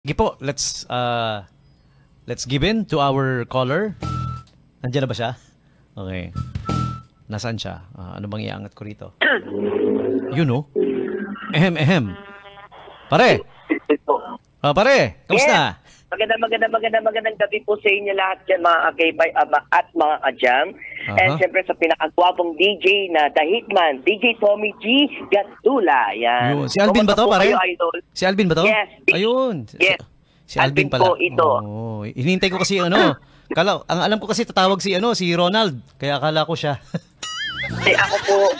Sige po, let's give in to our caller. Nandiyan na ba siya? Okay. Nasaan siya? Ano bang iangat ko rito? You know? Ehem. Pare! Pare, kamusta? Yes. Magandang gabi po sa inyo lahat dyan, mga akibay at mga ajam. And siyempre sa pinakagwapong DJ na The Hitman, DJ Tommy G. Gatula. Yan. Si Alvin ba to, pare? Si Alvin ba to? Yes. Ayun. Yes. Si Alvin pala. Po ito. Oh, hinihintay ko kasi ang alam ko kasi tatawag si Ronald. Kaya akala ko siya.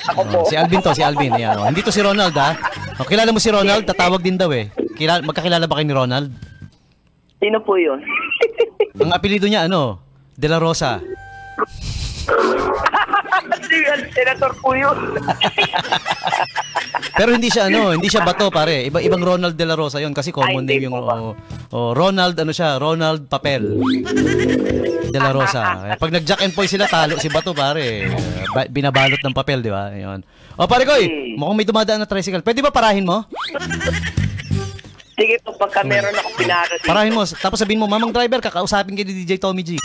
Ako po. Si Alvin. Yan, oh. Hindi to si Ronald, ha? Oh, kilala mo si Ronald? Tatawag din daw eh. Magkakilala ba kayo ni Ronald? Sino po yun? Ang apelido niya, De La Rosa. Senator po yun. Pero hindi siya bato, pare. Ibang Ronald De La Rosa yun kasi common name yung Ronald, Ronald Papel De La Rosa. Pag nag-jack and poy sila, talo si bato, pare. Binabalot ng papel, di ba? Ayun. Pare ko, mukhang may dumadaan na tricycle. Pwede ba parahin mo? Sige po, pagka meron ako pinara dito. Parahin mo, tapos sabihin mo, mamang driver, kakausapin kayo ni DJ Tommy G.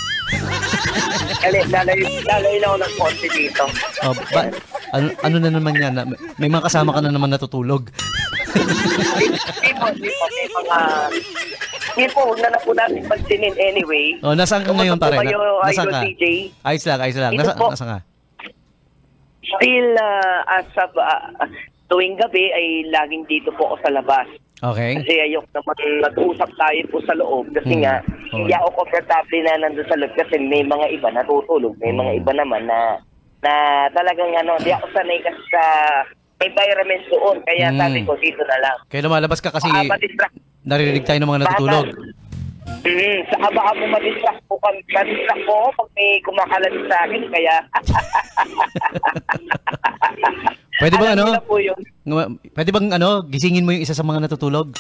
Lalayo lang ako ng konti dito. Ano na naman yan? May mga kasama ka na naman natutulog. Hindi po, huwag na po natin pagsinin anyway. Nasaan ka ngayon, pare? Nasaan ka? DJ? Ayos lang. Nasaan ka? Still, as of tuwing gabi ay laging dito po ako sa labas. Okay. Kasi ayok naman nag-usap tayo po sa loob kasi nga hindi ako komportable na nandun sa loob kasi may mga iba natutulog, may mga iba naman na talagang di ako sanay kasi sa environment doon kaya sabi ko dito na lang. Kaya lumalabas ka kasi naririnig tayo ng mga natutulog. Saka baka mo madistract po pag may kumakalat sa akin kaya Pwede bang gisingin mo yung isa sa mga natutulog?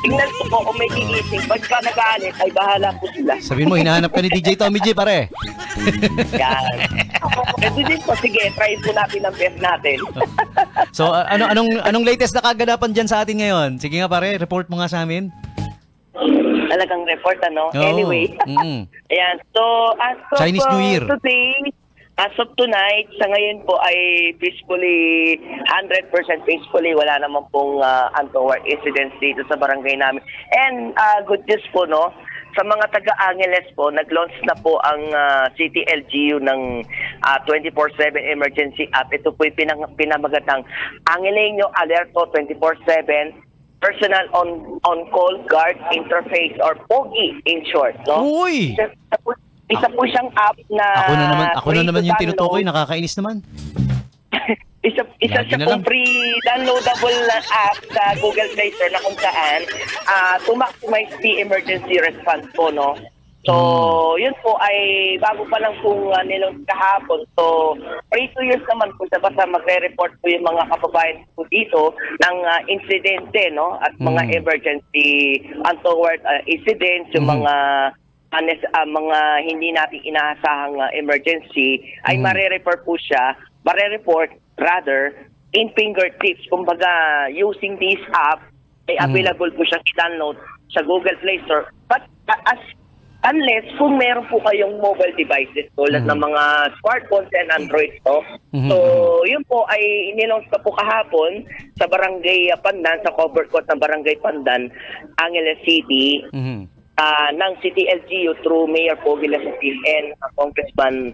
Tingnan ko po kung may gigising. Pagka nag-aanit, ay bahala po sila. Sabihin mo, hinahanap ka ni DJ Tommy G, pare. Yan. Pwede din po, sige, try po natin ang best natin. So, anong latest na kaganapan dyan sa atin ngayon? Sige nga, pare, report mo nga sa amin. Talagang report, Anyway. Ayan, so, as of Chinese New Year. Today, as of tonight, sa ngayon po ay peacefully, 100% peacefully, wala naman pong untoward incidents dito sa barangay namin. And good news po, sa mga taga-Angeles po, nag-launch na po ang City LGU ng 24/7 emergency app. Ito po yung pinamagatang Angeleno Alerto 24/7 Personal on-call guard interface or POGI in short, Uy! Isa po siyang app na Ako na naman yung tinutukoy, nakakainis naman. Isa siya pong free downloadable app sa Google Play Store na kung saan to maximize the emergency response po, So, yun po ay bago pa lang pong nilaunch kahapon. So, free to use naman po basta magre-report po yung mga kababayan po dito ng insidente, at mga emergency untoward incidents, yung mga hindi natin inaasahang emergency ay marereport rather in fingertips. Kumbaga, using this app ay available po siyang i-download sa Google Play Store. But unless kung meron po kayong mobile devices tulad ng mga smartphones and Android, So, yun po ay inilaunch na po kahapon sa Barangay Pandan, sa cover court ng Barangay Pandan, Angeles City, ng City LGU through Mayor Pogi Lasatin and Congressman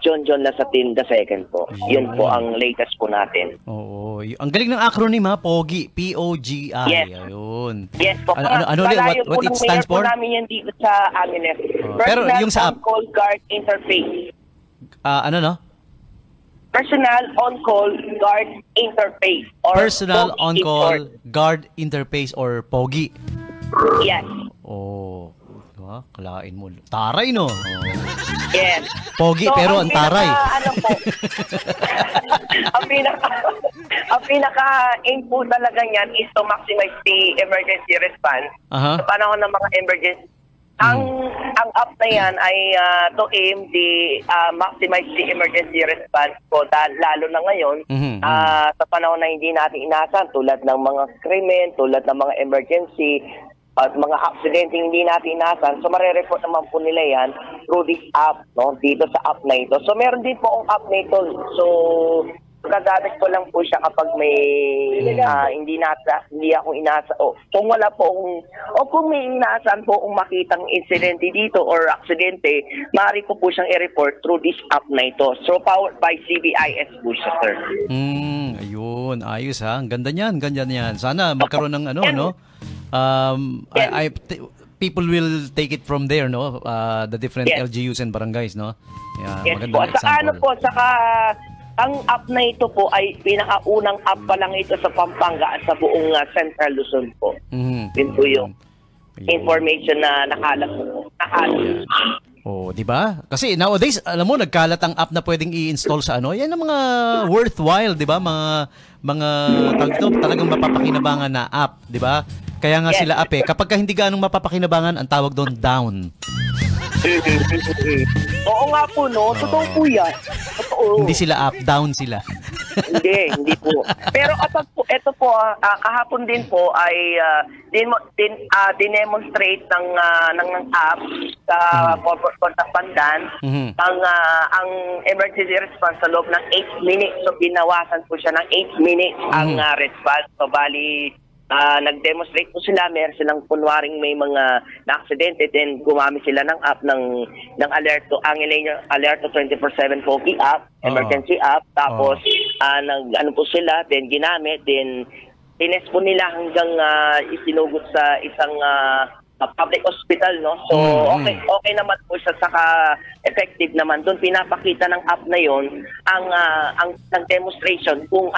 John Lasatin II po. Yun po ang latest po natin. Oo. Ang galing ng acronym, POGI. P-O-G-I. Yes. Ayun. Yes po. What it stands for? Malayo po namin yan dito sa Angeles. Pero yung sa app, On-Call Guard Interface. Personal On-Call Guard Interface. Or Personal POGI On-Call Guard Interface or POGI. Yes. Oh. Kalain mo. Taray, no? Yes. Pogi, so, pero ang taray. ang pinaka-aim po talaga niyan is to maximize the emergency response. Sa panahon ng mga emergency Ang app na yan ay to aim maximize the emergency response po lalo na ngayon sa panahon na hindi natin inasahan tulad ng mga krimen, tulad ng mga emergency at mga aksidente hindi natin inasahan. So marereport naman po nila yan through this app, no? Dito sa app na ito. So meron din po ang app na ito. So gagamit ko lang po siya kapag may hindi ako inasa kung wala po kung may inaasahan po kung makitang insidente dito or aksidente, maaari ko po siyang i-report through this app na ito. So powered by CBIS po siya, sir. Ayun, ayos ha. Ang ganda niyan. Sana magkaroon ng no? People will take it from there, no? The different LGUs and barangays, no? Yeah, yes po. Saka ang app na ito po ay pinakaunang app pa lang ito sa Pampanga at sa buong Central Luzon po. Yun po yung information na nakalat po. Di ba? Kasi nowadays, alam mo, nagkalat ang app na pwedeng i-install sa Yan ang mga worthwhile, di ba? Mga talagang mapapakinabangan na app, di ba? Kaya nga sila app kapag hindi ganong mapapakinabangan, ang tawag doon down. Oo nga po, no? Totoo po yan. Totoo. Hindi sila up, down sila. hindi po. Pero ito po, kahapon din po ay dinemonstrate ng app sa corporate contact pandan ang emergency response sa loob ng 8 minutes. So binawasan po siya ng 8 minutes ang response. So bali, nag-demonstrate po sila, meron silang kunwaring may mga na-aksidente, then gumamit sila ng app ng Alerto, ang Alerto 24/7 Pogi app, emergency app, tapos ano po sila, then ginamit, then tinest po nila hanggang isinugot sa isang public hospital, no? So okay naman po siya, saka effective naman. Doon pinapakita ng app na 'yon ang demonstration kung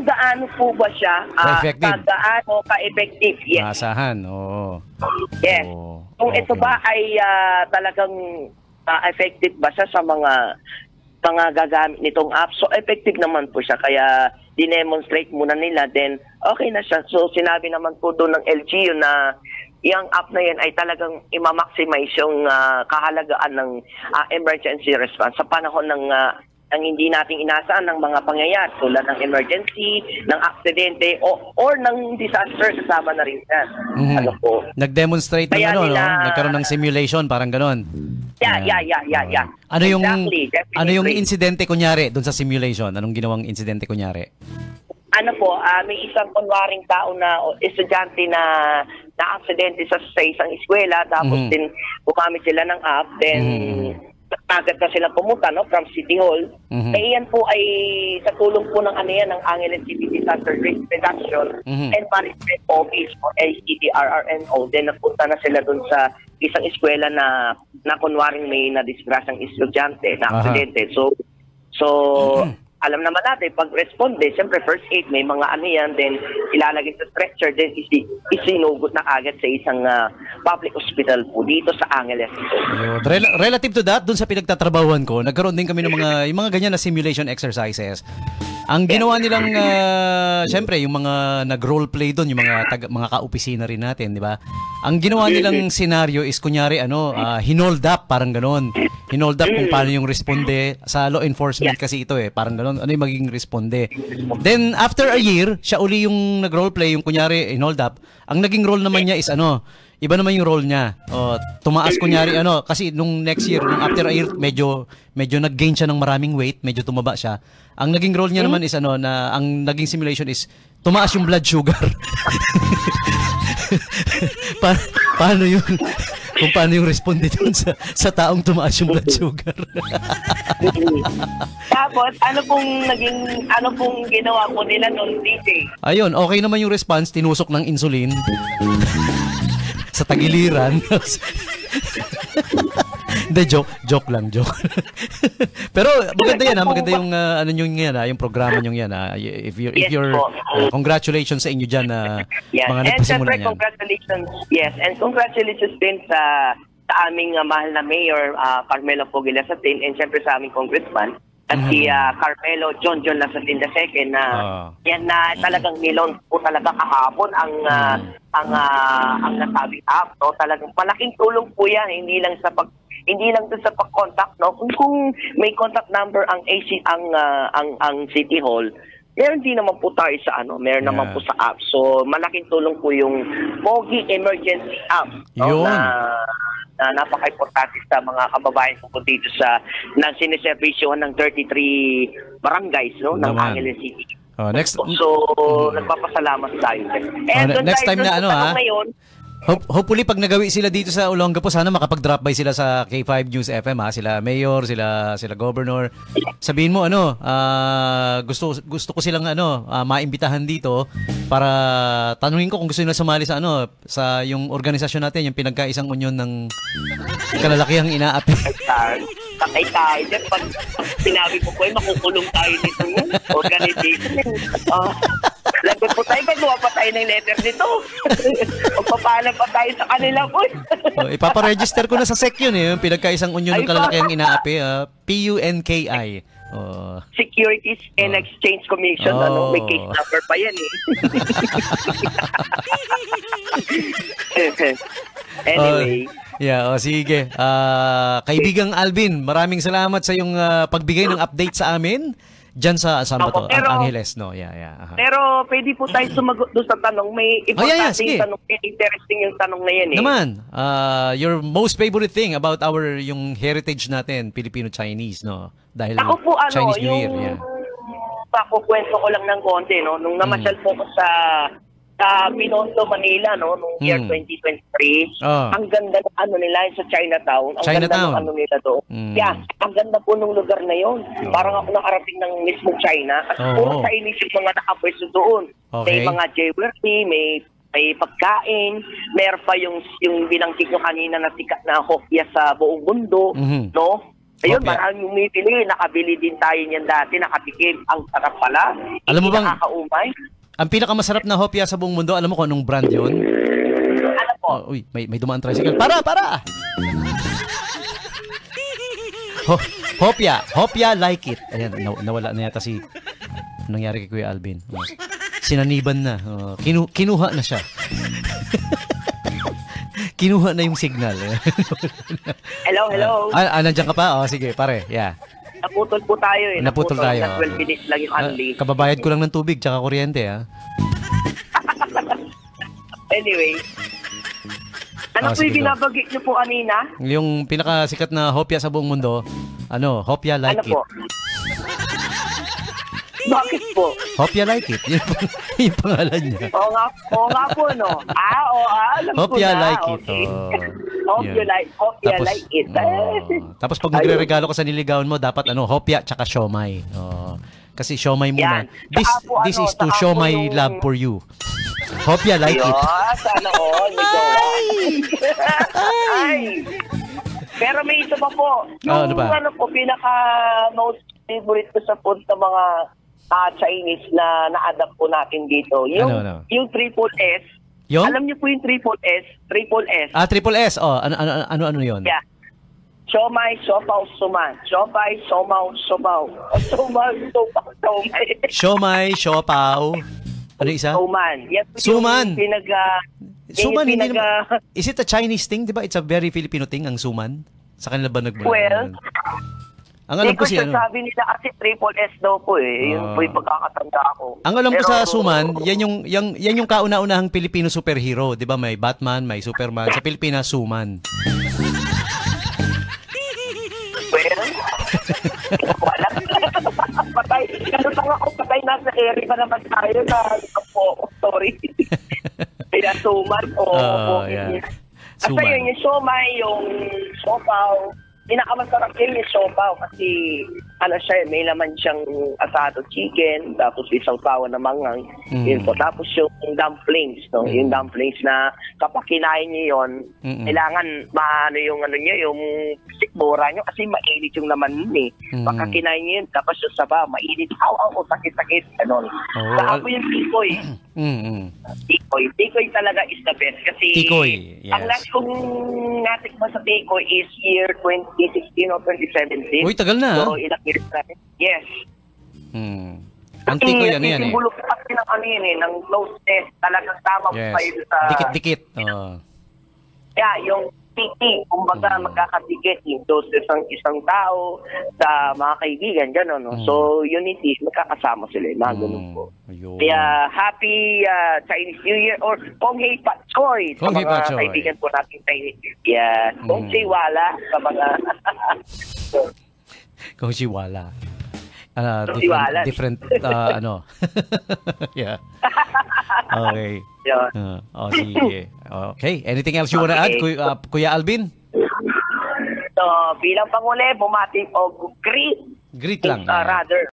gaano po ba siya gaano ka-effective. Yes. Maasahan. Oo. Yes. Kung ito ba ay talagang effective ba siya sa mga gagamit nitong app. So effective naman po siya, kaya dinemonstrate muna nila, then okay na siya. So sinabi naman po doon ng LGU na yung app na yan ay talagang i-maximize yung kahalagaan ng emergency response sa panahon ng hindi nating inasaan ng mga pangyayari tulad ng emergency, ng aksidente or ng disaster, kasama na rin yan. Ano po? Nag-demonstrate ng nagkaroon ng simulation, parang ganon. Yeah. Ano yung Definitely. insidente kunyari doon sa simulation? Anong ginawang insidente kunyari? Ano po, may isang kunwaring tao na estudyante na aksidente sa isang eskwela, tapos din gumamit sila ng app, then agad na sila pumunta, no, from City Hall. Yan po ay sa tulong po ng ng Angeles City Disaster Risk Reduction and Management Office or ACDRRMO. Then napunta na sila dun sa isang eskwela na kunwaring may na-disgrasyang estudyante na aksidente. So alam naman natin, pag responde, siyempre first aid, may mga then ilalagay sa stretcher, then isinugot na agad sa isang public hospital po dito sa Angeles. Relative to that, dun sa pinagtatrabahuan ko, nagkaroon din kami ng yung mga ganyan na simulation exercises. Ang ginawa nilang, siyempre, yung mga nag-role-play doon, yung mga ka-opisina rin natin, di ba? Ang ginawa nilang scenario is, kunyari, hinold up, parang ganon. Hinold up kung paano yung responde. Sa law enforcement kasi ito parang ganon. Ano yung magiging responde. Then, after a year, siya uli yung nag-role-play, yung kunyari, hinold up. Ang naging role naman niya is, iba naman yung role niya. Tumaas kunyari kasi nung next year, nung after a year, medyo nag-gain siya ng maraming weight, medyo tumaba siya. Ang naging role niya naman is na ang naging simulation is tumaas yung blood sugar. Paano yun? Kung paano yung responde dun sa taong tumaas yung blood sugar. Tapos, ano pong ginawa po nila noon, DJ? Ayun, okay naman yung response, tinusok ng insulin sa tagiliran. Hindi, joke lang. Pero maganda yan, maganda yung yung programa nyo yan. If you're congratulations sa inyo dyan, mga nagpasimula niyan. And congratulations din sa aming mahal na Mayor Carmelo Pogilasatin, and syempre sa aming congressman at si Carmelo John Lasatin II na yan na talagang nilon po talaga kahapon ang nasabing app, no? Talagang malaking tulong po yan, hindi lang sa pag-contact, no? Kung may contact number ang AC ang City Hall, meron din naman po tayo sa meron naman po sa app. So malaking tulong po yung Pogi Emergency App, no? Na napaka-importante sa mga kababayan ko dito na siniservisyohan ng 33 barangays, no, ng Angeles City. Next. So, nagpapasalamat tayo. And next time na ngayon, hopefully pag nagawi sila dito sa Olongapo, sana makapag-drop by sila sa K5 News FM, sila mayor, sila governor. Sabihin mo gusto ko silang maimbitahan dito para tanungin ko kung gusto nila sumali sa yung organisasyon natin, yung pinagkaisang unyon ng kalalakihang inaapi. Patay tayo dyan. Pag sinabi ko makukulong tayo nito organization. Lagot po tayo, gagawa pa tayo ng letter dito. Magpapaalam pa tayo sa kanila po. Ipaparegister ko na sa SEC yun yung pinagkaisang unyon ng kalalakihang inaapi, PUNKI. Securities and Exchange Commission, may case number pa yan Anyway. Sige. Kaibigang Alvin, maraming salamat sa yung pagbigay ng update sa amin. Diyan sa Angeles, no? Pero pwede po tayo sumagot doon sa tanong. May importante yung tanong. Interesting yung tanong na yan Naman, your most favorite thing about yung heritage natin, Filipino-Chinese, no? Dahil ako po, Chinese New Year. Pakukwento ko lang ng konti, no? Nung namasyal po ko sa Binondo, Manila, no, nung year 2023. Ang ganda ng nila sa Chinatown. Ang ganda ng nila doon. Ang ganda po ng lugar na yon. Parang ako nakarating ng mismo China. At puro Chinese yung mga nakapwesto doon. May mga jewelry, may pagkain, meron pa yung binanggit nyo kanina na sikat na hopya sa buong mundo, no? Ayun, maraming umipili. Nakabili din tayo niyan dati, nakatikim. Ang sarap pala. Alam mo bang, nakakaumay. Ang pinakamasarap na hopya sa buong mundo, alam mo kung anong brand yun? Ano po? Uy, may dumaan tricycle. Para! Hopya like it. Ayan, nawala na yata nangyari kay Kuya Alvin. Sinaniban na. Kinuha na siya. Kinuha na yung signal. Hello. Nandiyan ka pa? Sige, pare. Yeah. Naputol po tayo Naputol tayo. 12 minutes lang yung unli. Kababayad ko lang ng tubig tsaka kuryente, Anyway. Ano po yung binabagit nyo po kanina? Yung pinakasikat na hopya sa buong mundo, hopya like it. Po? Bakit po? Hopya like it. Yung pangalan niya. Oo nga po, no? Alam ko na. Hopya like it. Hopya like it. Tapos pag magre-regalo ka sa niligawan mo, dapat hopya tsaka siomay. Kasi siomay muna. This is to show my love for you. Hopya like it. Sana all. Ay! Pero may isa pa po. Yung pinaka-most favorite ko sa food sa mga Chinese na na-adapt po natin dito. Yung triple S. Yung? Alam niyo po yung triple S? Triple S. Triple S. Ano yun? Yeah. Siomai, siopaw, suman. Siomai, somaw, sobaw. Suman, sopaw, somay. Siomai, siopaw. Ano isa? Suman. Suman. Suman, is it a Chinese thing? Diba? It's a very Filipino thing, ang suman. Sa kanila ba nagmula? Well, ang alam ko sabi nila kasi triple S daw po Yun po yung pagkakatanda ko. Ang alam ko sa suman, yan yung kauna-unahang Filipino superhero. Diba? May Batman, may Superman. Sa Pilipinas, suman. Well, wala. Patay. Ano pa ako, patay nasa area pa naman tayo na sorry. Kaya suman Kasi yun, yung siomay, yung siopaw, pinakamasarap yun yung siopaw kasi may laman siyang asado chicken, tapos isawsawan na mangang. Yun po. Tapos yung dumplings, no? Yung dumplings na kapag kinain niyo yun, kailangan yung yung sikmura nyo kasi mainit yung laman yun Pagka kinain niyo yun, tapos yung saba, mainit, sakit-sakit, ganon. Saka po yung tikoy. Tikoy. Tikoy talaga is the best kasi Tikoy, yes. ang last kong natikman sa Tikoy is year 2016 or 2017. Uy, tagal na. So, ilang years na. Yes. Ang Tikoy, ano yan eh? Simbolo ko kasi ng ano yun eh, ng closeness. Talagang tama Yes. pa yun sa... Dikit-dikit. Yeah, yung titi, kumbaga magkakadikit yung isang tao sa mga kaibigan, gano'n. No? So, unity, magkakasama sila. Mga ganun po. Ayun. Kaya, happy Chinese New Year or Kong Hei Pat Choy sa Kong Hei mga Pat Choy. kaibigan po natin Chinese New Year. Yeah. Kong Hei Wala sa mga... Kung si Wala. Siwalan. Different, ano. Yeah. Okay. Yun. Sige. Okay. Anything else you wanna add, Kuya Alvin? So, bilang panguli, bumati o greet. Greet lang. Rather,